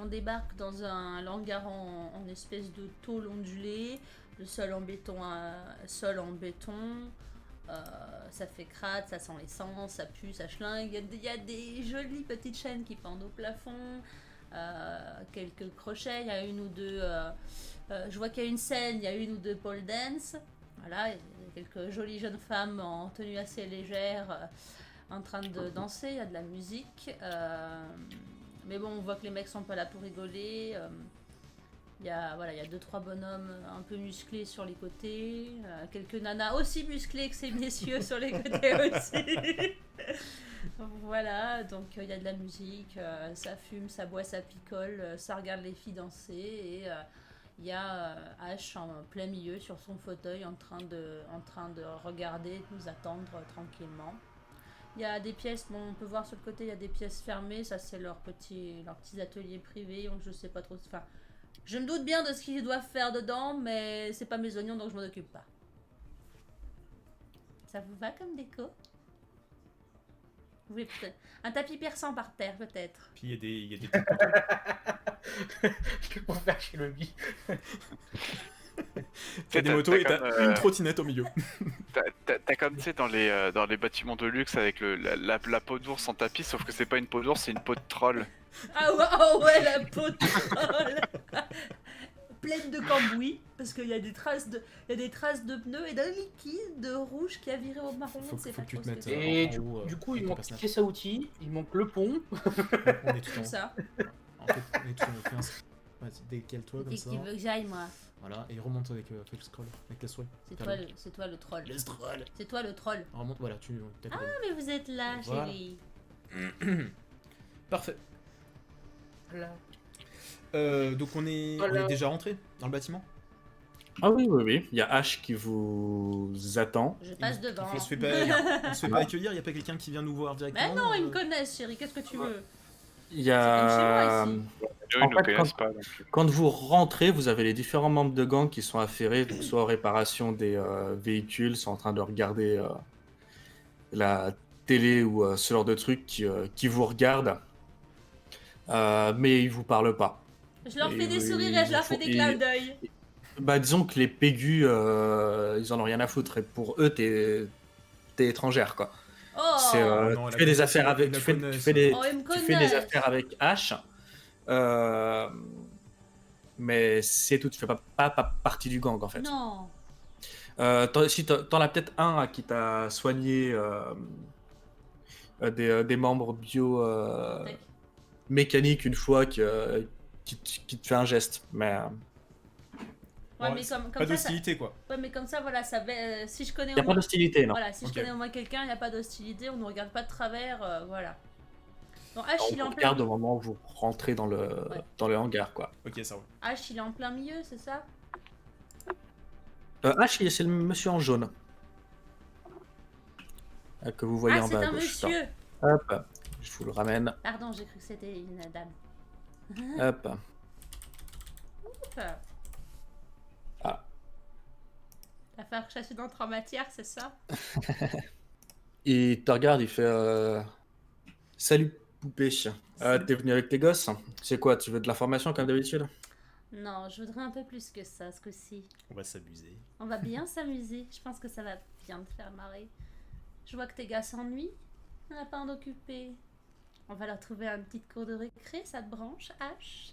On débarque dans un hangar en espèce de tôle ondulée, le sol en béton, ça fait crade, ça sent l'essence, ça pue, ça schlingue. Il y a des jolies petites chaînes qui pendent au plafond, quelques crochets, il y a une ou deux. Je vois qu'il y a une scène, il y a une ou deux pole dance. Voilà, il y a quelques jolies jeunes femmes en tenue assez légère en train de danser, il y a de la musique. Mais bon, on voit que les mecs sont pas là pour rigoler. Il y a 2-3 bonhommes un peu musclés sur les côtés, quelques nanas aussi musclées que ces messieurs sur les côtés aussi. Voilà, donc il y a de la musique, ça fume, ça boit, ça picole, ça regarde les filles danser et il y a Ash en plein milieu sur son fauteuil en train de regarder, nous attendre tranquillement. Il y a des pièces, bon, on peut voir sur le côté, il y a des pièces fermées, ça c'est leurs petits ateliers privés, donc je sais pas trop. Enfin, je me doute bien de ce qu'ils doivent faire dedans, mais c'est pas mes oignons donc je m'en occupe pas. Ça vous va comme déco? Vous voulez peut-être un tapis persan par terre peut-être? Puis il y a des Que pour faire chez le bi. t'as des motos et t'as une trottinette au milieu. T'as comme tu sais dans les bâtiments de luxe avec la peau d'ours en tapis, sauf que c'est pas une peau d'ours, c'est une peau de troll. Ah ouais, oh ouais, la peau de troll. Pleine de cambouis, parce qu'il y a des traces de pneus et d'un liquide de rouge qui a viré au marron. Faut que tu te mettes Et en haut, du coup, il avec manque ton personnage. pièce à outils, il manque le pont. On est tout en haut. Ça. En fait, on est tout en haut. Vas-y, décale-toi comme Et ça. qui veut que j'aille, moi? Voilà, et remonte avec le scroll, avec le souhait. C'est toi le troll. Le scroll. C'est toi le troll. Remonte, voilà, Ah, mais vous êtes là, Voilà. chérie. Parfait. Voilà. Donc on est déjà rentré dans le bâtiment. Ah oui, oui, oui. Il y a Ash qui vous attend. Je passe devant. On se fait pas accueillir, y a pas quelqu'un qui vient nous voir directement. Mais non, ils me connaissent, chérie, qu'est-ce que tu veux? Il y C'est a... comme chez moi, Eux, En ils nous fait, connaissent pas. Donc... Quand vous rentrez, vous avez les différents membres de gang qui sont affairés, donc soit aux réparations des véhicules, soit en train de regarder la télé ou ce genre de trucs qui vous regardent. Mais ils vous parlent pas. Je leur Et fais des oui, sourires et je leur fais des clins d'œil. Bah, disons que les pégus, ils en ont rien à foutre. Et pour eux, t'es étrangère, quoi. Oh, C'est, non, tu la fais des connaissance, affaires avec, la tu fais connaissance. des, Oh, ils me tu fais des connaissent. affaires avec H, mais c'est tout. Tu fais pas partie du gang, en fait. non. Si t'en as peut-être un à qui t'a soigné des membres bio mécaniques une fois qui te fait un geste, mais Ouais, Ouais, mais comme Pas ça, d'hostilité quoi. ouais, mais comme ça, voilà, si je connais y a au pas moins... d'hostilité, non. Voilà, si Ok. je connais au moins quelqu'un, il n'y a pas d'hostilité, on ne regarde pas de travers, voilà. Donc H, On il est en vous plein regarde au moment où vous rentrez dans le hangar, quoi. Ok, ça roule. H, il est en plein milieu, c'est ça? H, c'est le monsieur en jaune. Que vous voyez Ah, en c'est bas à un gauche. monsieur. Hop, je vous le ramène. Pardon, j'ai cru que c'était une dame. Hop. Ouf. Ah. Va falloir que je fasse une entrée en matière, c'est ça? Il te regarde, il fait Salut poupée. T'es venu avec tes gosses? C'est quoi, tu veux de l'information comme d'habitude? Non, je voudrais un peu plus que ça, ce coup-ci. On va s'amuser. On va bien s'amuser, je pense que ça va bien te faire marrer. Je vois que tes gars s'ennuient, on n'a pas à en occuper. On va leur trouver une petite cour de récré, ça te branche, H?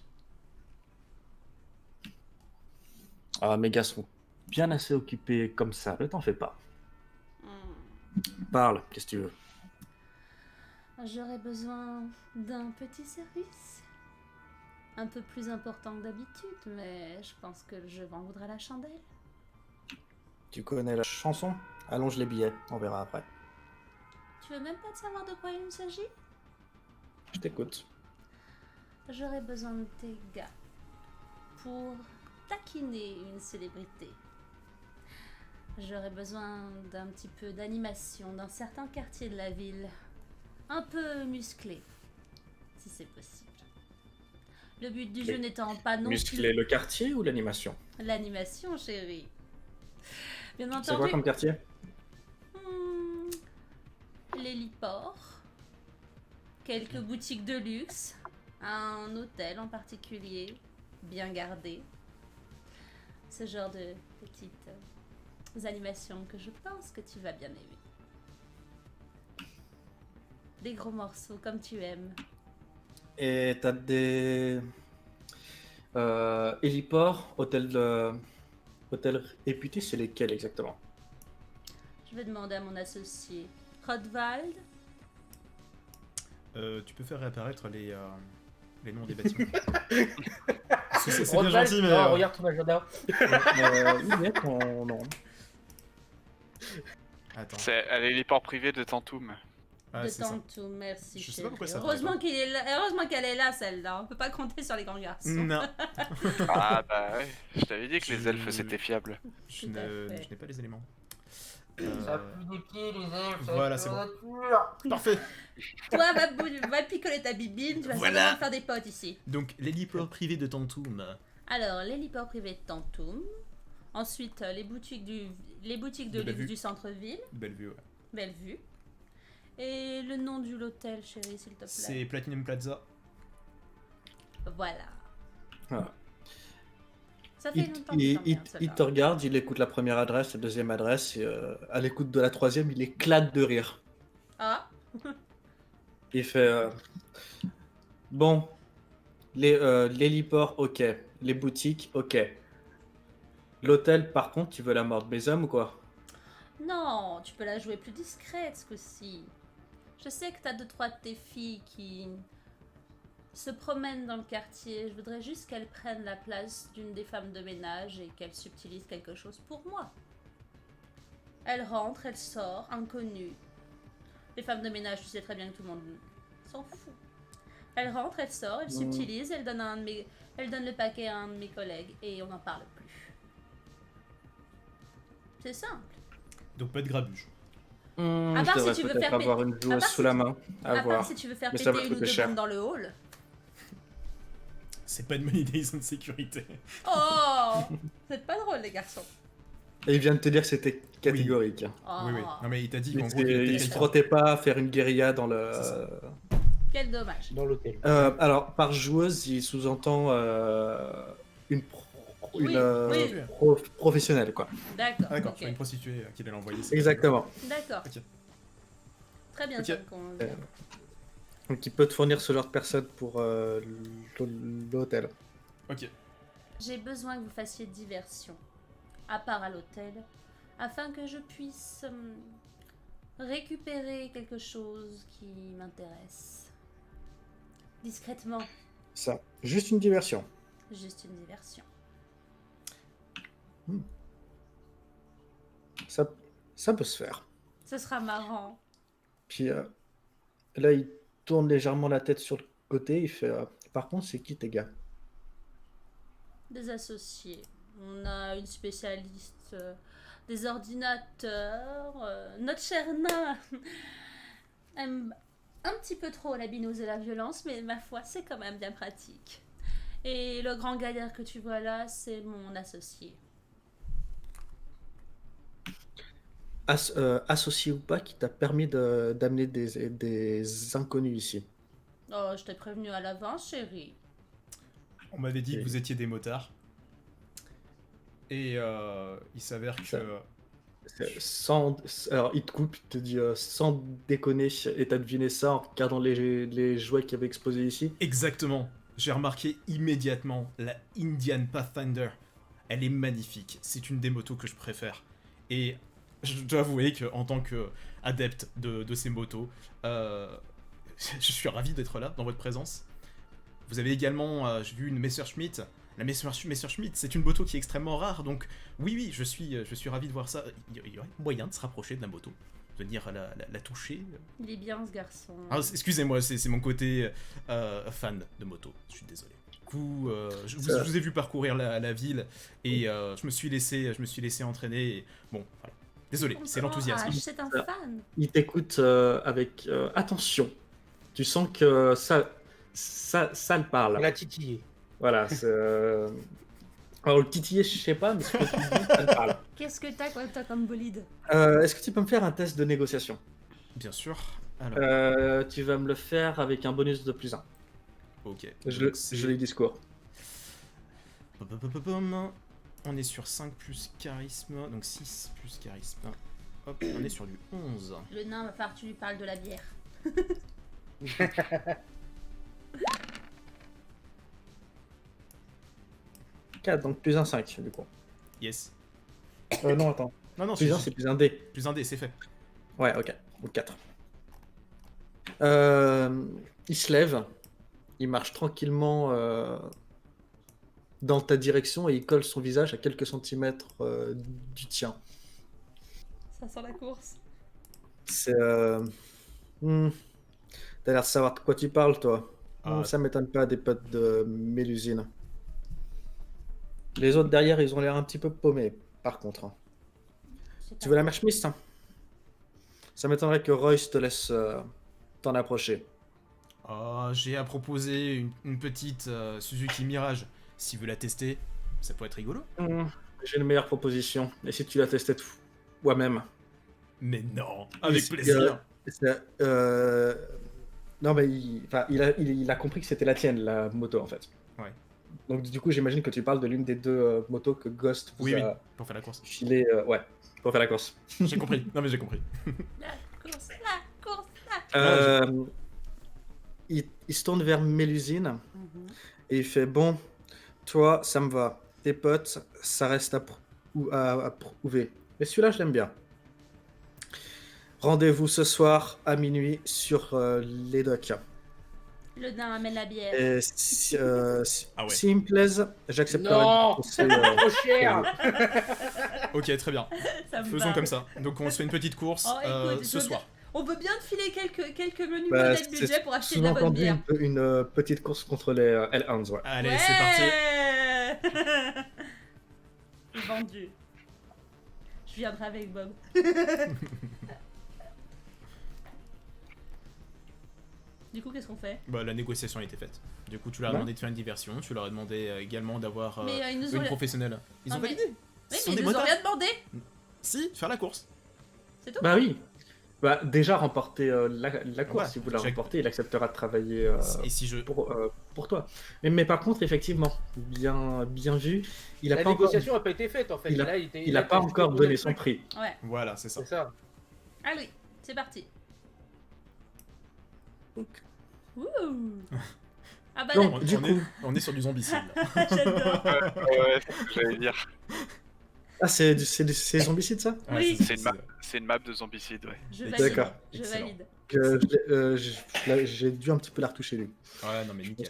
Ah, mes gars sont bien assez occupés comme ça, ne t'en fais pas. Parle, qu'est-ce que tu veux? J'aurais besoin d'un petit service. Un peu plus important que d'habitude, mais je pense que je m'en voudrais la chandelle. Tu connais la chanson? Allonge les billets, on verra après. Tu veux même pas te savoir de quoi il s'agit? Je t'écoute. J'aurais besoin de tes gars pour taquiner une célébrité. J'aurais besoin d'un petit peu d'animation dans certains quartiers de la ville. Un peu musclé, si c'est possible. Le but du jeu n'étant pas non Muscler plus le quartier ou l'animation? l'animation, chérie. Bien C'est quoi entendu, comme quartier? l'héliport, quelques boutiques de luxe, Un hôtel en particulier, bien gardé. Ce genre de petites animations que je pense que tu vas bien aimer. Des gros morceaux comme tu aimes. Et t'as des héliports, hôtel réputé, c'est lesquels exactement? Je vais demander à mon associé. Rodvald, Tu peux faire réapparaître les noms des bâtiments. C'est bien Rodvald, gentil, mais. non, regarde ton agenda. Oui, ton nom. Attends. C'est à l'héliport privé de Tantoum. Ah, de c'est ça. tantôt, merci. Je sais chérie. pas pourquoi ça Heureusement qu'il est là. Heureusement qu'elle est là, celle-là. On peut pas compter sur les grands garçons. Non, Ah bah ouais, je t'avais dit que les Je- elfes c'était fiable. je Tout à n'ai fait. je n'ai pas les éléments. Ça pue des pieds, les elfes. Voilà, c'est bon. Parfait. Toi, va picoler ta bibine. Tu vas Voilà. certainement faire des potes ici. Donc, l'héliport privé de Tantoum. Alors, l'héliport privé de Tantoum. Ensuite, les boutiques de De luxe Bellevue. du centre-ville. Bellevue, ouais. Bellevue. Et le nom de l'hôtel, chérie, s'il te plaît. C'est Platinum Plaza. Voilà. Voilà. Ça fait Il, longtemps que il- j'en ai il- un, il celle-là. te regarde, il écoute la première adresse, la deuxième adresse, et à l'écoute de la troisième, il éclate de rire. Ah, Il fait bon, l'héliport, ok. Les boutiques, ok. L'hôtel, par contre, tu veux la mort de mes hommes ou quoi? non, tu peux la jouer plus discrète ce coup-ci. Je sais que t'as 2-3 de tes filles qui se promènent dans le quartier. Je voudrais juste qu'elles prennent la place d'une des femmes de ménage et qu'elles subtilisent quelque chose pour moi. Elle rentre, elle sort, inconnue. Les femmes de ménage, tu sais très bien que tout le monde s'en fout. Elle rentre, elle sort, elle subtilise, elle donne, elle donne le paquet à un de mes collègues et on n'en parle plus. C'est simple. Donc, pas de grabuge. À Je part si devrais tu veux peut-être faire avoir une à joueuse part sous si la tu- main. À À part voir. si tu veux faire Mais ça va péter une ou coûter deux cher. bombes dans le hall. C'est pas une bonne idée, ils ont de sécurité. Oh, vous êtes pas drôle les garçons. Et il vient de te dire que c'était catégorique. Oh, Oui, oui. Non, mais il t'a dit Il qu'en gros, il était il se quelqu'un. frottait pas à faire une guérilla dans le. C'est ça. quel dommage. Dans l'hôtel. Alors, par joueuse, il sous-entend une, Oui, oui. professionnelle, quoi. D'accord. Ah, d'accord, ok. sur une prostituée qui allait l'envoyer. c'est Exactement. D'accord. Ok. Très bien, Ok. ça me convient. Donc, il peut te fournir ce genre de personne pour l'hôtel. Ok. J'ai besoin que vous fassiez diversion, à part à l'hôtel, afin que je puisse récupérer quelque chose qui m'intéresse. Discrètement, Ça, juste une diversion. juste une diversion. Ça peut se faire. Ce sera marrant. Puis là, il tourne légèrement la tête sur le côté. Il fait par contre, c'est qui tes gars? Des associés. On a une spécialiste des ordinateurs. Notre cher nain aime un petit peu trop la binouse et la violence, mais ma foi, c'est quand même bien pratique. Et le grand gaillard que tu vois là, c'est mon associé. Associé ou pas, qui t'a permis d'amener des inconnus ici. Oh, je t'ai prévenu à l'avance, chérie. On m'avait dit que Et- vous étiez des motards. Et il s'avère que. Ça- Alors, il te coupe, il te dit sans déconner, et t'as deviné ça en regardant les jouets qui avaient exposé ici. Exactement. J'ai remarqué immédiatement la Indian Pathfinder. Elle est magnifique. C'est une des motos que je préfère. Et je dois avouer qu'en tant qu'adepte de ces motos, je suis ravi d'être là, dans votre présence. Vous avez également j'ai vu une Messerschmitt. La Messerschmitt, c'est une moto qui est extrêmement rare. Donc oui, je suis ravi de voir ça. Il y aurait moyen de se rapprocher de la moto. De venir la toucher. Il est bien ce garçon. Ah, excusez-moi, c'est mon côté fan de moto, je suis désolé. Du coup, je vous ai vu parcourir la ville et je me suis laissé entraîner. Et bon, voilà. Désolé, c'est Grand l'enthousiasme. H, c'est un Ça- fan. Il t'écoute avec attention. Tu sens que ça le parle. On l'a titillé. Voilà. Alors, le titiller, je sais pas, mais ce que tu dis, ça le parle. Qu'est-ce que t'as toi comme bolide? Est-ce que tu peux me faire un test de négociation? Bien sûr. Alors, Tu vas me le faire avec un bonus de +1. Ok. Je Donc, c'est- lis le discours. Pom. On est sur 5 plus charisme, donc 6 plus charisme. Hop, on est sur du 11. Le nain, va falloir que tu lui parles de la bière. 4, donc plus un 5 du coup. Yes. Non, attends. Non, Plus un, c'est plus un D. plus un dé, c'est fait. Ouais, ok. Donc 4. Il se lève. Il marche tranquillement dans ta direction et il colle son visage à quelques centimètres du tien. Ça sent la course. C'est. T'as l'air de savoir de quoi tu parles, toi. Ah. Ça m'étonne pas des potes de Mélusine. Les autres derrière, ils ont l'air un petit peu paumés, par contre. Tu veux la mère Schmiss, hein? Ça m'étonnerait que Royce te laisse t'en approcher. J'ai à proposer une petite Suzuki Mirage. Si vous la tester, ça pourrait être rigolo. J'ai une meilleure proposition. Et si tu la testais toi-même? Mais non, avec Il- plaisir. Non, mais il a compris que c'était la tienne, la moto, en fait. Ouais. Donc, du coup, j'imagine que tu parles de l'une des deux motos que Ghost vous Oui, oui, a pour faire la course. filé. Ouais, pour faire la course. J'ai compris. Non, mais j'ai compris. La course, la course, Il se tourne vers Mélusine et il fait bon, toi, ça me va. Tes potes, ça reste à prouver. Mais celui-là, je l'aime bien. Rendez-vous ce soir à minuit sur les docks. Le nain amène la bière. Et Ah ouais. s'il me plaise, j'accepterai. Non. C'est, Trop cher. Ok, très bien. Ça me Faisons va. comme ça. Donc on se fait une petite course Oh, écoute, ce je veux soir. On veut bien te filer quelques menus Bah, modèles budget c'est pour acheter de la bonne sous-entendu bière. une petite course contre les Hellhounds. Ouais. Allez, c'est parti. parti. Vendu. Je viendrai avec Bob. Du coup, qu'est-ce qu'on fait? Bah, la négociation a été faite. Du coup, tu leur as Ouais. demandé de faire une diversion. Tu leur as demandé également d'avoir Mais ils nous une ont. professionnelle. Ils Non, ont mais- validé. Oui, Ce sont mais des ils nous ont motards. rien demandé. Si, faire la course. C'est tout. Bah oui. Bah, déjà remporter la course. Ouais, Si vous la j'ai- remportez, il acceptera de travailler Et si je. pour toi. Mais par contre, effectivement, bien vu, il a La pas encore, négociation n'a pas été faite en fait. il a- Là, il a pas encore donné son prix. Ouais. Voilà, c'est ça. C'est ça. Allez, c'est parti. Donc, Ouh. Ah bah Donc, d'accord. du coup- on est sur du zombicide. là. J'adore. Ouais, c'est ce que j'allais dire. ah, c'est zombicide ça? Ouais, Oui. C'est une map de zombicide, ouais. Je Excellent. valide. D'accord. Je Excellent. valide. J'ai dû un petit peu la retoucher lui. Ouais, non, mais nickel.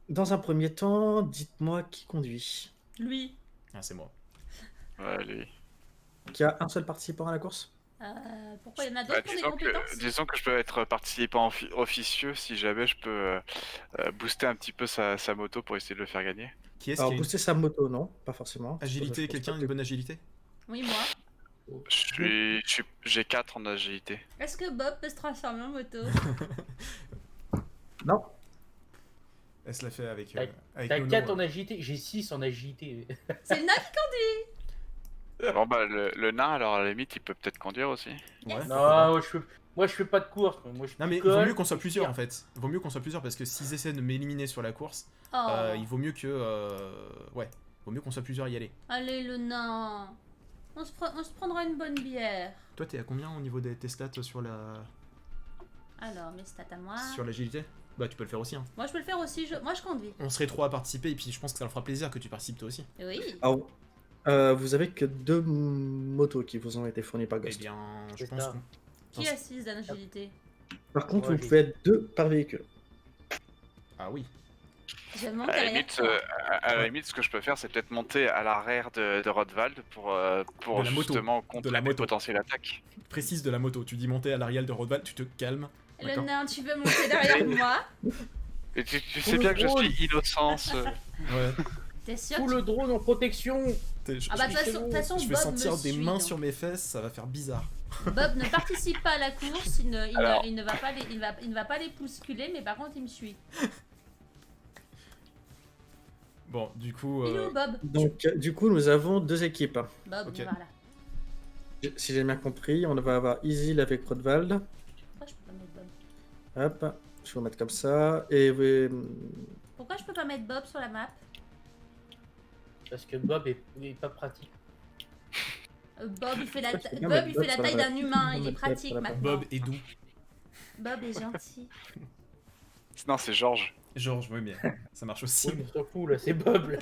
Dans un premier temps, dites-moi qui conduit. Lui. Ah, c'est moi. Ouais, allez. Il y a un seul participant à la course? Pourquoi il y en a Bah, d'autres qui ont des compétences? disons que je peux être participant officieux si jamais je peux booster un petit peu sa moto pour essayer de le faire gagner. Qui est-ce Alors, qui a une booster sa moto, non, pas forcément. agilité? Je pense Quelqu'un pas a une bonne agilité? Oui, moi. J'ai 4 en agilité. Est-ce que Bob peut se transformer en moto? Non. Elle se l'a fait avec. T'as Avec T'as Nono, 4 en agilité, j'ai 6 en agilité. C'est le nain qui Bon bah le nain alors à la limite il peut peut-être conduire aussi. Ouais, pourquoi Non, pas. moi je fais pas de course. Moi, je Non mais il picole, vaut mieux qu'on soit je plusieurs tire. en fait. Vaut mieux qu'on soit plusieurs parce que s'ils essaient de m'éliminer sur la course, Oh. il vaut mieux que ouais, vaut mieux qu'on soit plusieurs à y aller. Allez, le nain. On se prendra une bonne bière. Toi t'es à combien au niveau tes stats sur Alors, mes stats à moi. sur l'agilité? Bah tu peux le faire aussi hein. Moi, je peux le faire aussi. Moi, je conduis. On serait trois à participer et puis je pense que ça leur fera plaisir que tu participes toi aussi. Oui. Alors, vous avez que 2 motos qui vous ont été fournies par Eh Ghost. bien, je C'est pense ça. qu'on... Qui a 6 d'agilité? Par contre, Ouais, vous pouvez être 2 par véhicule. Ah oui. Je monte À la derrière limite, toi. à la limite, ce que je peux faire, c'est peut-être monter à l'arrière de Rodvald pour De la moto. justement contrer De la les moto. potentielles attaques. Précise de la moto. Tu dis monter à l'arrière de Rodval, tu te calmes. Le D'accord. nain, tu veux monter derrière moi? Et tu sais bien que je suis innocence. Ouais. T'es sûr? Tout le drone en protection. Je, Ah bah, de c'est toute bon. façon, je vais Bob sentir me des suit, mains donc. sur mes fesses, ça va faire bizarre. Bob ne participe pas à la course, il Alors. ne va pas il ne va pas les bousculer, mais par contre il me suit. Bon, du coup, Il est où Bob? Donc, du coup, nous avons 2 équipes. Bob, Ok. voilà. Si j'ai bien compris, on va avoir Isil avec Rodvald. Pourquoi je peux pas mettre Bob? Hop, je vais vous mettre comme ça. Et Pourquoi je peux pas mettre Bob sur la map? Parce que Bob est pas pratique. Bob, il fait la, Pourquoi tu peux Bob, mettre il Bob fait la sur la taille map? d'un humain, Tu il peux est mettre Bob pratique sur la map. maintenant. Bob est doux. Bob est gentil. Non, c'est Georges. Georges, oui, mais ça marche aussi. Oui, mais s'en fout, là, c'est Bob. Là.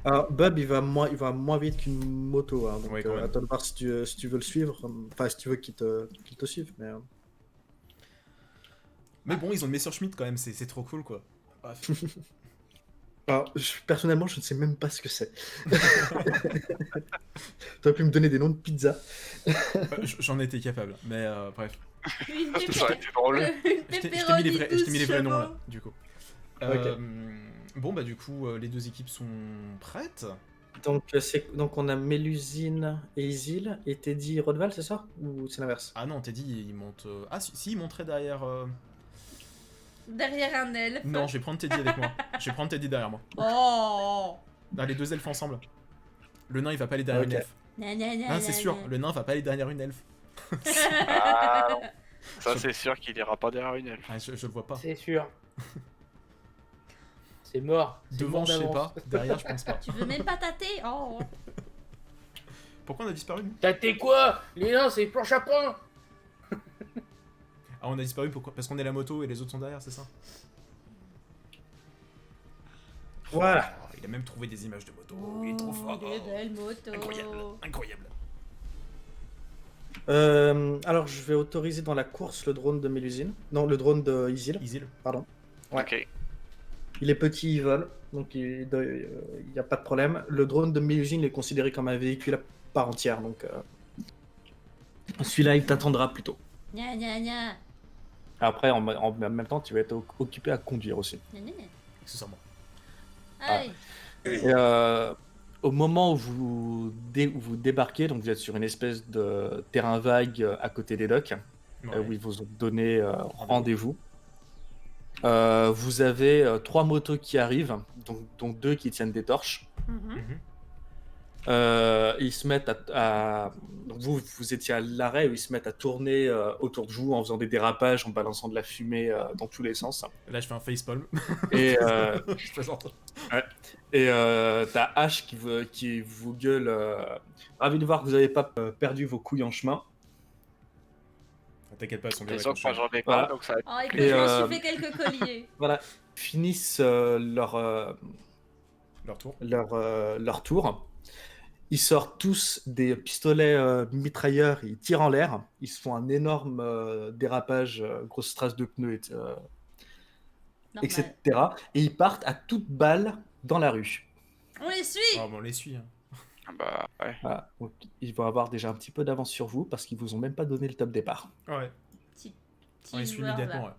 Alors, Bob, il va moins vite qu'une moto. Hein, donc, Ouais, quand même. à toi de voir si tu veux le suivre. Enfin, si tu veux qu'il te suive. Mais, Mais bon, ils ont le Messerschmitt quand même, c'est trop cool quoi. Bref. Alors, personnellement, je ne sais même pas ce que c'est. Tu aurais pu me donner des noms de pizza. J'en étais capable, mais bref. Une Ça aurait été drôle. Je t'ai mis les vrais noms là, du coup. Ok. Bon, bah du coup, les deux équipes sont prêtes. Donc on a Mélusine et Isil. Et Teddy et Rodval, c'est ça? Ou c'est l'inverse? Ah non, Teddy, il monte... Ah si, il monterait derrière... Derrière un elfe. Non, je vais prendre Teddy avec moi. Je vais prendre Teddy derrière moi. Oh. Ah, les deux elfes ensemble. Le nain, il va pas aller derrière Ok. une elfe. Ah, c'est sûr, le nain va pas aller derrière une elfe. Ah, non. Ça, c'est sûr qu'il ira pas derrière une elfe. Ah, je le vois pas. C'est sûr. C'est mort. C'est Devant, mort je sais d'avance. pas. Derrière, je pense pas. Tu veux même pas tâter? Oh. Pourquoi on a disparu nous? T'as été quoi? Les nains, c'est planche à pain. Ah, on a disparu pourquoi? Parce qu'on est la moto et les autres sont derrière, c'est ça? Voilà. Oh, il a même trouvé des images de moto. Il est trop fort. Des belles motos. Incroyable, incroyable. Alors je vais autoriser dans la course le drone de Mélusine. Non, le drone de Isil. Isil. Pardon. Ouais. Ok. Il est petit, il vole. Donc il n'y a pas de problème. Le drone de Mélusine il est considéré comme un véhicule à part entière. Donc celui-là il t'attendra plutôt. Gna gna gna. Après en même temps tu vas être occupé à conduire aussi. Gna gna gna. Accessoirement. Allez. Et au moment où vous débarquez, donc vous êtes sur une espèce de terrain vague à côté des docks, Ouais. où ils vous ont donné rendez-vous. Vous avez 3 motos qui arrivent, dont 2 qui tiennent des torches. Mhm. Mhm. Ils se mettent donc vous étiez à l'arrêt, où ils se mettent à tourner autour de vous en faisant des dérapages, en balançant de la fumée dans tous les sens. Là, je fais un facepalm. Et Je plaisante. t'as Ash qui vous gueule ravi de voir que vous n'avez pas perdu vos couilles en chemin. T'inquiète pas, elles sont bien Les autres, moi, accrochées. j'en ai pas, Voilà. donc ça va être... Oh, écoute, Et, je m'en suis fait quelques colliers. Voilà, ils finissent leur tour. Ils sortent tous des pistolets mitrailleurs, ils tirent en l'air, ils se font un énorme dérapage, grosse trace de pneus, Normal. etc. Et ils partent à toute balle dans la rue. On les suit. Oh, bon, on les suit. Hein. Bah, ouais. Voilà. Donc, ils vont avoir déjà un petit peu d'avance sur vous parce qu'ils vous ont même pas donné le top départ. Ouais, Petit on les suit joueur, immédiatement. là.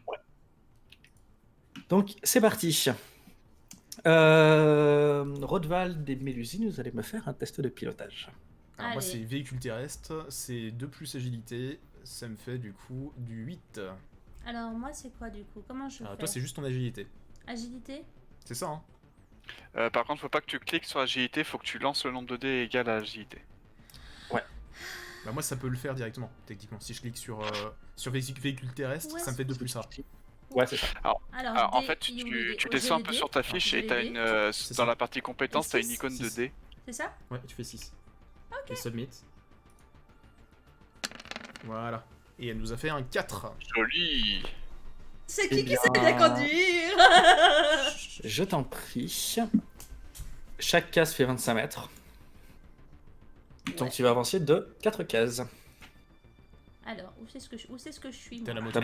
Ouais. Donc c'est parti. Rodvald et Mélusine, vous allez me faire un test de pilotage. Alors, moi, Allez. c'est véhicule terrestre, c'est 2 plus agilité. Ça me fait du coup du 8. Alors, moi, c'est quoi du coup? Comment je Alors, fais? toi, c'est juste ton agilité. Agilité? C'est ça, hein? Par contre, faut pas que tu cliques sur agilité, faut que tu lances le nombre de dés égal à agilité. Bah, moi, ça peut le faire directement, techniquement. Si je clique sur véhicule terrestre, Ouais, ça me fait 2 plus ça. Ouais, c'est ça. Alors, en D, fait, I, tu O, descends un G, peu D. sur ta fiche et G, t'as D. une... C'est dans ça. la partie compétences, t'as une six, icône de 6. dés. C'est ça? Ouais, tu fais 6. Et submit. Voilà. Et elle nous a fait un 4. Joli. C'est Eh qui bien- sait bien conduire? Je t'en prie. Chaque case fait 25 mètres. Donc Ouais. tu vas avancer de 4 cases. Alors, où c'est ce que je suis, T'as moi? la moto. T'as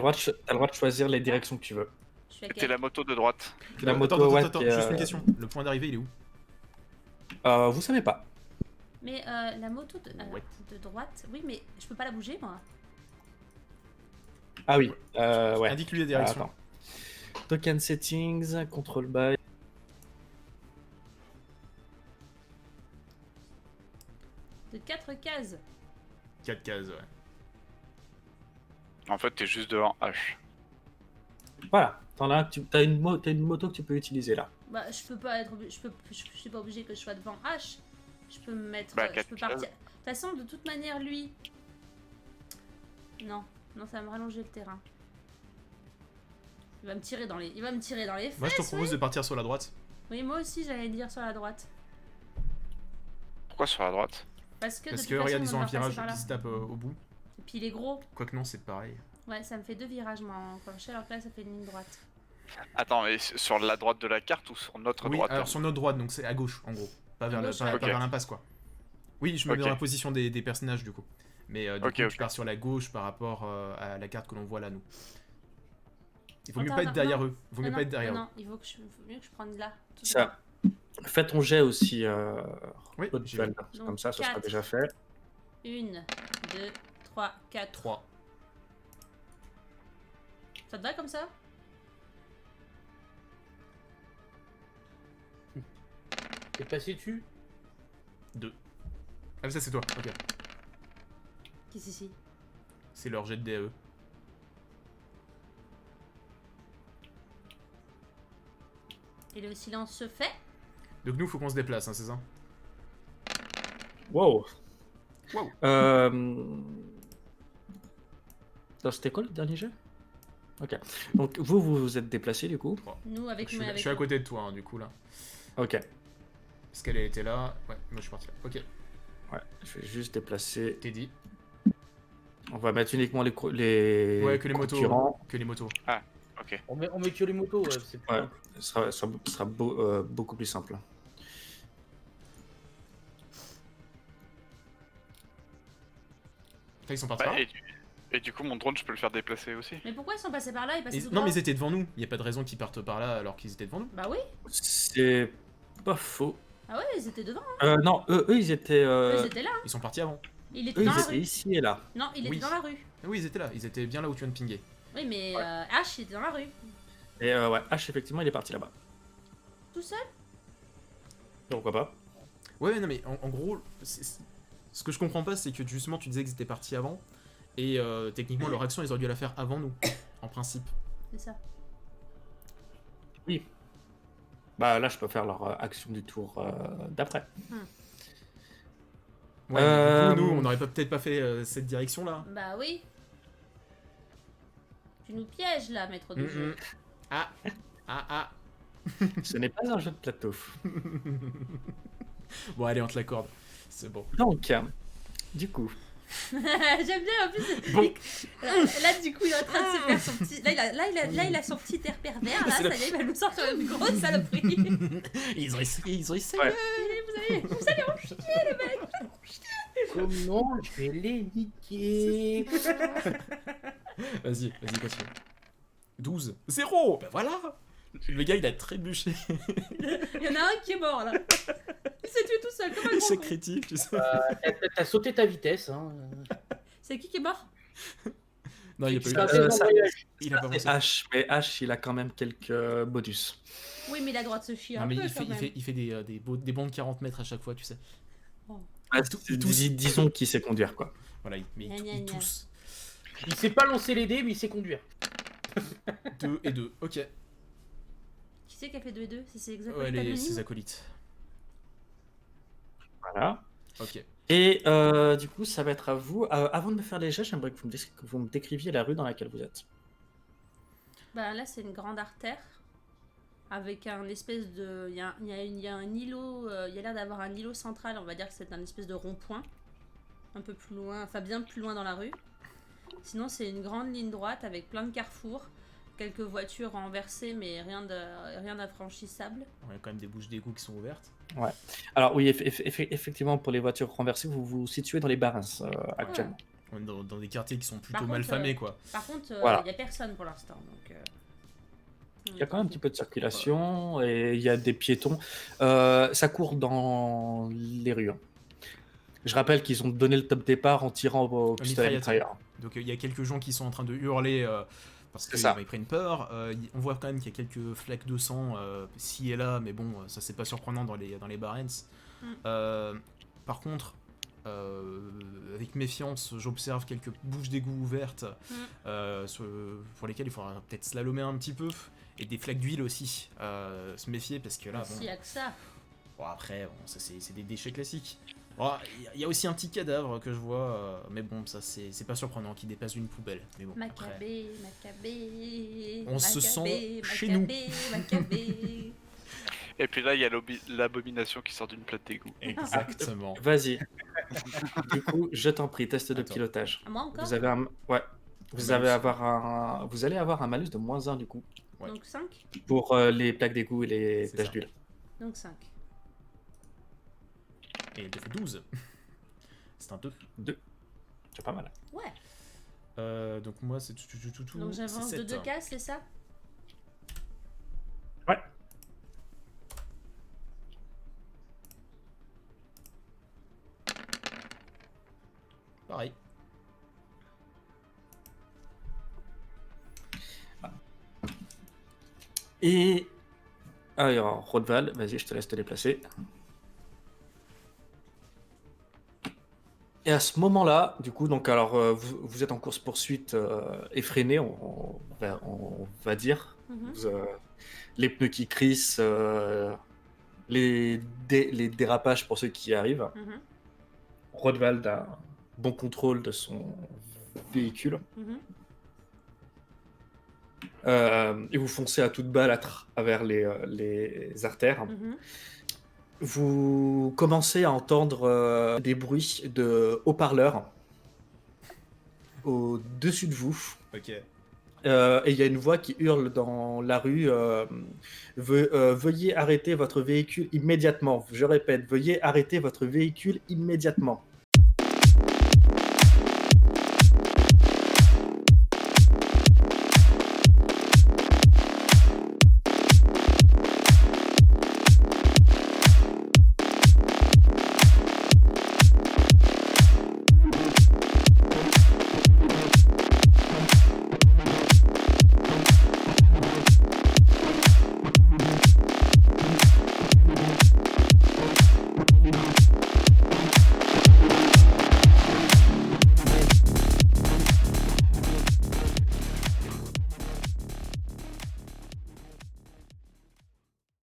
le droit de choisir les directions que tu veux. Je suis à T'es quel... la moto de droite. La moto, attends, ouais, attends, qui est, juste une question. Le point d'arrivée, il est où? Vous savez pas. Mais la moto Ouais. de droite, oui, mais je peux pas la bouger, moi. Ah oui, ouais. Indique-lui la direction. Attends. Token settings, control by. De 4 cases. 4 cases, ouais. En fait, t'es juste devant H. Voilà. T'as une moto que tu peux utiliser là. Bah, je peux pas être... Je suis pas obligé que je sois devant H. Je peux me mettre... Bah, je quatre peux cases. partir... De toute façon, de toute manière, lui... Non. Non, ça va me rallonger le terrain. Il va me tirer dans les fesses. Moi, je te propose de partir sur la droite. Oui, moi aussi, j'allais dire sur la droite. Pourquoi sur la droite? Parce que, Parce de que toute façon, regarde, ils ont on un va passer virage par là. qui se tape au bout. Et puis il est gros. Quoique non, c'est pareil. Ouais, ça me fait 2 virages, moi, en plancher, alors que là, ça fait une ligne droite. Attends, mais sur la droite de la carte ou sur notre Oui, droite? alors sur notre droite, donc c'est à gauche, en gros. Pas vers, Gauche, pas ok. vers l'impasse, quoi. Oui, je me mets Ok. dans la position des personnages, du coup. Mais du Ok, coup, ok. tu pars sur la gauche par rapport à la carte que l'on voit là, nous. Il vaut mieux Attends, pas être non, derrière non. eux. Il vaut mieux Non, pas être derrière non, eux. il faut mieux que je prenne là. tout Ça. Fais ton jet aussi, Oui, Haute j'ai Duel. Donc, Comme ça sera 4. déjà fait. 1, 2, 3, 4. 3. Ça te va comme ça? T'es passé dessus? 2. Ah, mais ça, c'est toi. Ok. Qui c'est ici? C'est leur jet de dé à eux. Et le silence se fait? Donc, nous, faut qu'on se déplace, hein, c'est ça? Wow. Wow. Alors, c'était quoi le dernier jet? Ok. Donc, vous vous êtes déplacé du coup? Nous, avec Je moi, suis, avec je suis à côté de toi, hein, du coup, là. Ok. Parce qu'elle était là. Ouais, moi, je suis parti là. Ok, Ouais, je vais juste déplacer. t'es dit. On va mettre uniquement les Ouais, que les motos. concurrents. Que les motos. Ok. On met que les motos, ouais, c'est plus Ouais. simple. Ce sera beaucoup plus simple. Ils sont partis Bah, par là. et du coup, mon drone, je peux le faire déplacer aussi. Mais pourquoi ils sont passés par là? Ils passaient tout Non, droit. mais ils étaient devant nous. Il y a pas de raison qu'ils partent par là alors qu'ils étaient devant nous. Bah oui. C'est pas faux. Ah ouais, ils étaient devant. Non, eux ils étaient. Ils étaient là. Ils sont partis avant. Il Eux, était ils dans la étaient rue. ici et là. Non, il était Oui. dans la rue. Ah oui, ils étaient là. Ils étaient bien là où tu viens de pinguer. Oui, mais Ouais. Ash, il était dans la rue. Et ouais, H, effectivement, il est parti là-bas. Tout seul? Pourquoi pas? Ouais, non, mais en gros, ce que je comprends pas, c'est que justement, tu disais qu'ils étaient partis avant. Et techniquement, leur action, ils auraient dû la faire avant nous, en principe. C'est ça. Oui. Bah là, je peux faire leur action du tour d'après. Ouais, mais du coup, nous, on n'aurait peut-être pas fait cette direction-là. Bah oui. Tu nous pièges là, maître de jeu. Ah, ah. Ce n'est pas un jeu de plateau. Bon, allez, on te l'accorde. C'est bon. Donc, du coup, J'aime bien en plus. Bon. Là, du coup, il est en train de se faire son petit. Là, il a son petit air pervers. Là, C'est ça la- y est, il va nous sortir une grosse saloperie. Ils ont essayé, ils ont essayé. Ouais. Vous allez en chier, les mecs. Comment je vais les niquer? Vas-y, continue. 12. 0. Ben voilà. Le gars, il a trébuché. Il y en a un qui est mort là. Il s'est tué tout seul, comme un gros C'est con. critique, tu sais. T'as sauté ta vitesse, hein. C'est qui est mort? Non, il a pas eu Ça, de- c'est dans ça- le voyage. Il a pas c'est avancé. H, mais H, il a quand même quelques bonus. Oui, mais il a le droit de se chier Non, un mais peu il quand même. fait des bonds de 40 mètres à chaque fois, tu sais. Disons qu'il sait conduire, quoi. Voilà, mais Gna, gna, ils gna. tous. Il sait pas lancer les dés, mais il sait conduire. 2 et 2. Ok. Qui c'est qui a fait 2 et 2? C'est exactement Ouais, le ses acolytes. Voilà. Ok. Et du coup, ça va être à vous. Avant de me faire les jets, j'aimerais que vous me décriviez la rue dans laquelle vous êtes. Bah là, c'est une grande artère avec un espèce de. Il y a un îlot. Il y a l'air d'avoir un îlot central. On va dire que c'est un espèce de rond-point. Un peu plus loin, enfin bien plus loin dans la rue. Sinon, c'est une grande ligne droite avec plein de carrefours. Quelques voitures renversées, mais rien d'infranchissable. Il y a quand même des bouches d'égout qui sont ouvertes. Alors oui, effectivement, pour les voitures renversées, vous vous situez dans les Barents actuellement. On est dans des quartiers qui sont plutôt Par mal contre, famés, quoi. Par contre, il Voilà. n'y a personne pour l'instant. Donc, Il y a quand même un petit peu de circulation et il y a des piétons. Ça court dans les rues. Hein. Je rappelle qu'ils ont donné le top départ en tirant au pistolet mitraillette. mitrailleur. Donc il y a quelques gens qui sont en train de hurler parce C'est ça. qu'ils prennent peur. On voit quand même qu'il y a quelques flaques de sang ci et là, mais bon, ça c'est pas surprenant dans les Barents. Par contre, avec méfiance, j'observe quelques bouches d'égout ouvertes pour lesquelles il faudra peut-être slalomer un petit peu. Et des flaques d'huile aussi. Se méfier parce que là, bon, S'il y a que ça. bon, après, bon, ça c'est des déchets classiques. Il y a aussi un petit cadavre que je vois, mais bon, ça c'est pas surprenant qu'il dépasse une poubelle. Mais bon, après, Maccabée, Maccabée. On se sent Maccabée, chez nous. Maccabée, Maccabée. Et puis là, il y a l'abomination qui sort d'une plaque d'égout. exactement. Vas-y. Du coup, je t'en prie, test de Attends. pilotage. À moi encore Vous avez un... Ouais. Vous allez avoir un malus de -1 du coup Ouais. Donc 5 pour les plaques d'égout et les C'est taches ça. d'huile. Donc 5. Et il fait 12. C'est un 2. 2. C'est pas mal. Ouais. Donc moi c'est tout. Donc c'est j'avance de 7. 2 cases, c'est ça? Ouais. Pareil. Et alors, Rodval, vas-y, je te laisse te déplacer. Et à ce moment-là, du coup, donc alors vous êtes en course-poursuite effrénée, on va dire. Mhm. Les pneus qui crissent, les dérapages pour ceux qui arrivent. Mhm. Rodvald a un bon contrôle de son véhicule. Mhm. Et vous foncez à toute balle à travers les artères. Mhm. Vous commencez à entendre des bruits de haut-parleurs au-dessus de vous. Ok. Et il y a une voix qui hurle dans la rue veuillez arrêter votre véhicule immédiatement. Je répète, veuillez arrêter votre véhicule immédiatement.